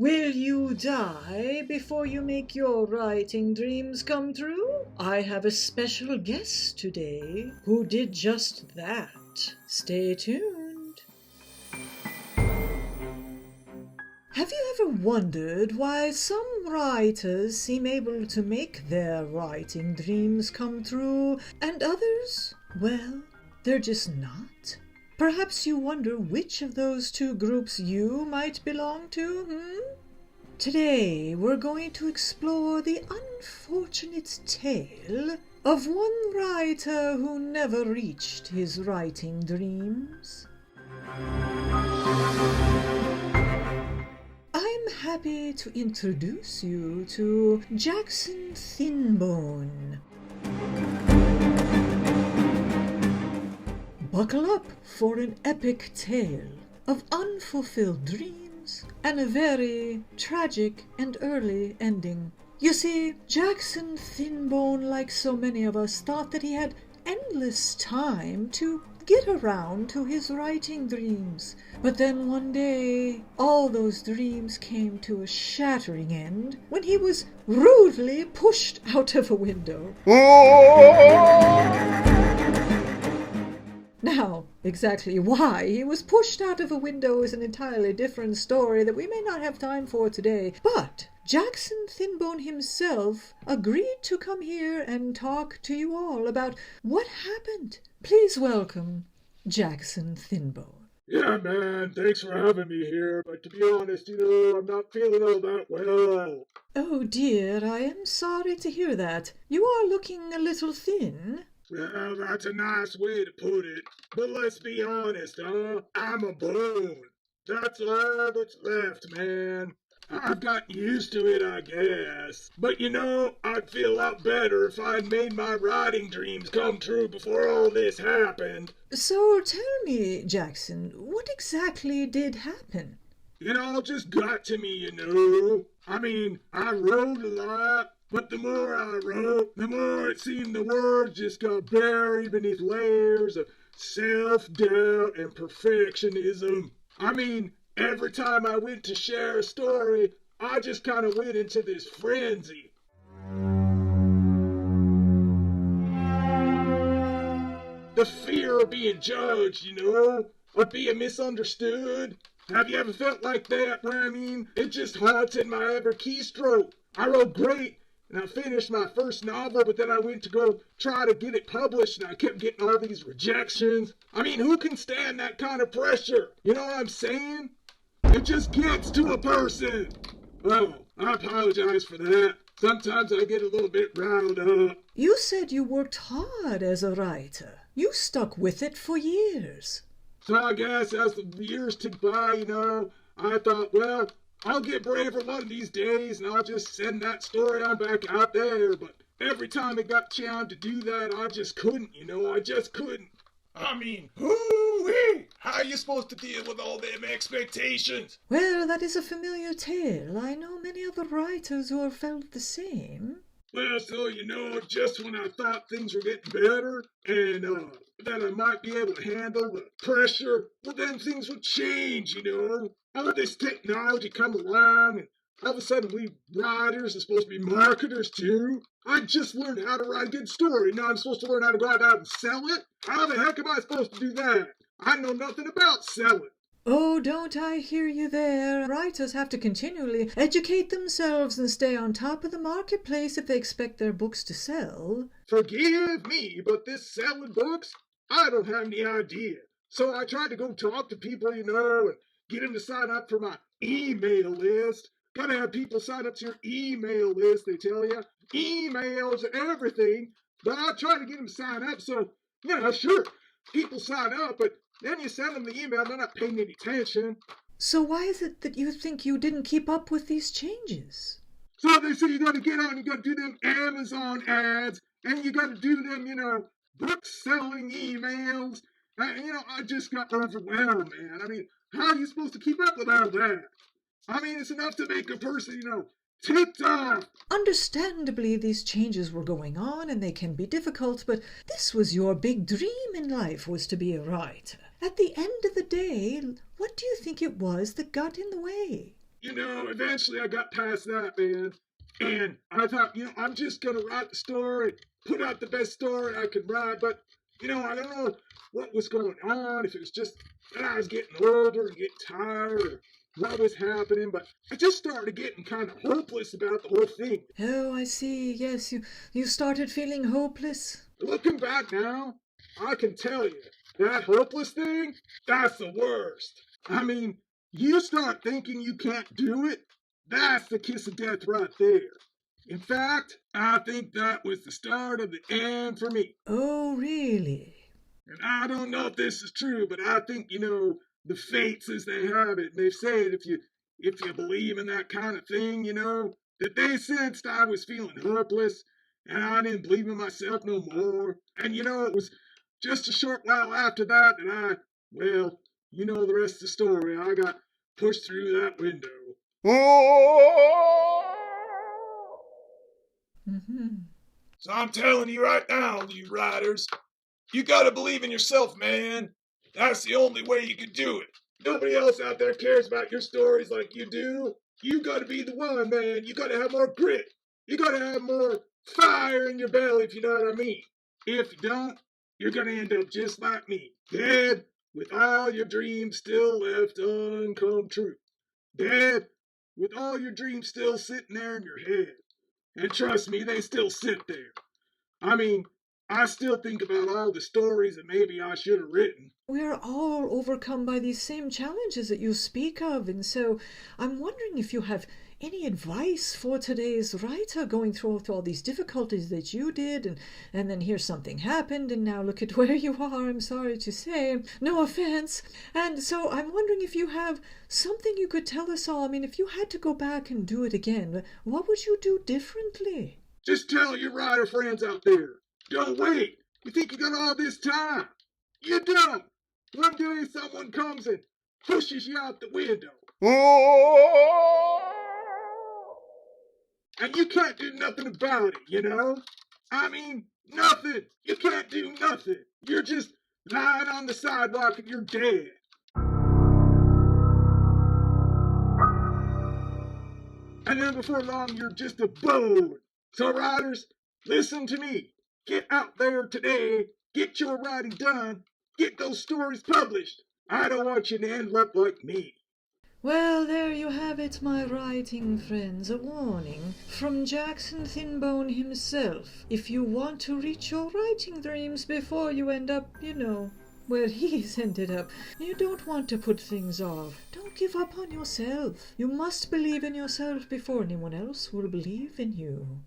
Will you die before you make your writing dreams come true? I have a special guest today who did just that. Stay tuned. Have you ever wondered why some writers seem able to make their writing dreams come true and others, well, they're just not? Perhaps you wonder which of those two groups you might belong to, Today we're going to explore the unfortunate tale of one writer who never reached his writing dreams. I'm happy to introduce you to Jackson Thinbone. Buckle up for an epic tale of unfulfilled dreams and a very tragic and early ending. You see, Jackson Thinbone, like so many of us, thought that he had endless time to get around to his writing dreams. But then one day, all those dreams came to a shattering end when he was rudely pushed out of a window. Now, exactly why he was pushed out of a window is an entirely different story that we may not have time for today. But Jackson Thinbone himself agreed to come here and talk to you all about what happened. Please welcome Jackson Thinbone. Yeah, man, thanks for having me here, but to be honest, I'm not feeling all that well. Oh dear, I am sorry to hear that. You are looking a little thin. Well, that's a nice way to put it. But let's be honest, I'm a bone. That's all that's left, man. I've gotten used to it, I guess. But I'd feel a lot better if I'd made my writing dreams come true before all this happened. So tell me, Jackson, what exactly did happen? It all just got to me, I wrote a lot. But the more I wrote, the more it seemed the words just got buried beneath layers of self-doubt and perfectionism. Every time I went to share a story, I just kind of went into this frenzy. The fear of being judged, of being misunderstood. Have you ever felt like that? It just haunted my every keystroke. I wrote great. And I finished my first novel, but then I went to go try to get it published, and I kept getting all these rejections. Who can stand that kind of pressure? You know what I'm saying? It just gets to a person. Oh, I apologize for that. Sometimes I get a little bit riled up. You said you worked hard as a writer. You stuck with it for years. So I guess as the years ticked by, I thought, well, I'll get braver one of these days and I'll just send that story on back out there. But every time it got time to do that, I just couldn't, I just couldn't. Hoo-wee! How are you supposed to deal with all them expectations? Well, that is a familiar tale. I know many other writers who have felt the same. Well, so, just when I thought things were getting better and that I might be able to handle the pressure, well, then things would change, All this technology come along, and all of a sudden we writers are supposed to be marketers too. I just learned how to write a good story. Now I'm supposed to learn how to go out and sell it? How the heck am I supposed to do that? I know nothing about selling. Oh, don't I hear you there? Writers have to continually educate themselves and stay on top of the marketplace if they expect their books to sell. Forgive me, but this selling books, I don't have any idea. So I tried to go talk to people, and get them to sign up for my email list. Gotta have people sign up to your email list, they tell you. Emails and everything. But I try to get them to sign up, so, sure, people sign up, but then you send them the email, they're not paying any attention. So why is it that you think you didn't keep up with these changes? So they say you gotta get on, you gotta do them Amazon ads, and you gotta do them, book-selling emails. I just got overwhelmed, man. How are you supposed to keep up with all that? It's enough to make a person, ticked off. Understandably, these changes were going on and they can be difficult, but this was your big dream in life, was to be a writer. At the end of the day, what do you think it was that got in the way? Eventually I got past that, man. And I thought, I'm just going to write the story, put out the best story I could write. But, I don't know what was going on, if it was just that I was getting older and getting tired, or what was happening. But I just started getting kind of hopeless about the whole thing. Oh, I see. Yes, you started feeling hopeless. Looking back now, I can tell you, that hopeless thing, that's the worst. I mean, you start thinking you can't do it, that's the kiss of death right there. In fact, I think that was the start of the end for me. Oh, really? And I don't know if this is true, but I think, the fates as they have it, they've said if you believe in that kind of thing, that they sensed I was feeling hopeless, and I didn't believe in myself no more. And, it was just a short while after that well, you know the rest of the story. I got pushed through that window. Mm-hmm. So I'm telling you right now, you writers, you gotta believe in yourself, man. That's the only way you can do it. Nobody else out there cares about your stories like you do. You gotta be the one, man. You gotta have more grit. You gotta have more fire in your belly, if you know what I mean. If you don't, you're gonna end up just like me, dead with all your dreams still left uncome true. Dead with all your dreams still sitting there in your head. And trust me, they still sit there. I mean, I still think about all the stories that maybe I should have written. We're all overcome by these same challenges that you speak of, and so I'm wondering if you have any advice for today's writer going through all these difficulties that you did, and then here something happened, and now look at where you are, I'm sorry to say, no offense. And so I'm wondering if you have something you could tell us all. I mean, if you had to go back and do it again, what would you do differently? Just tell your writer friends out there, don't wait. You think you got all this time? You don't. One day someone comes and pushes you out the window. And you can't do nothing about it, I mean, nothing. You can't do nothing. You're just lying on the sidewalk and you're dead. And then before long, you're just a bone. So, writers, listen to me. Get out there today. Get your writing done. Get those stories published. I don't want you to end up like me. Well, there you have it, my writing friends, a warning from Jackson Thinbone himself. If you want to reach your writing dreams before you end up, where he's ended up, you don't want to put things off. Don't give up on yourself. You must believe in yourself before anyone else will believe in you.